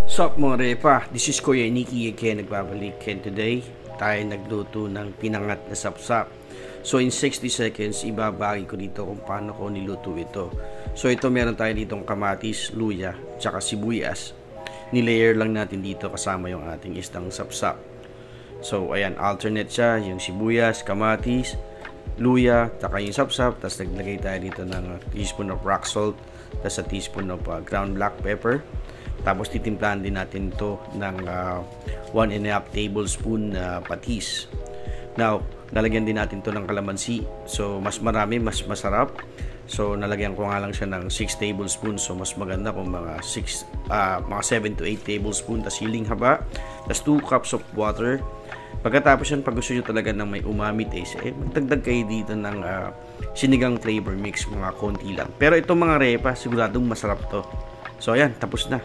Sup mga repa, this is Kuya Nikki again nagbabalik, and today tayo nagluto ng pinangat na sapsap. So in 60 seconds ibabagi ko dito kung paano ko niluto ito. So ito meron tayo ditong kamatis, luya, tsaka sibuyas. Nilayer lang natin dito kasama yung ating isdang sapsap. So ayan, alternate siya, yung sibuyas, kamatis, luya, tsaka yung sapsap. Tapos naglagay tayo dito ng teaspoon of rock salt, tapos a teaspoon of ground black pepper. Tapos titimplahan din natin to ng 1.5 tablespoon patis. Now, lalagyan din natin to ng kalamansi. So, mas marami, mas masarap. So, nalagyan ko nga lang siya ng 6 tablespoons. So, mas maganda kung mga 7 to 8 tablespoon. Tapos, hiling haba. Tapos, 2 cups of water. Pagkatapos yan, pag gusto nyo talaga ng may umami taste, magdagdag kayo dito ng sinigang flavor mix, mga konti lang. Pero itong mga repa, siguradong masarap to. So, ayan, tapos na.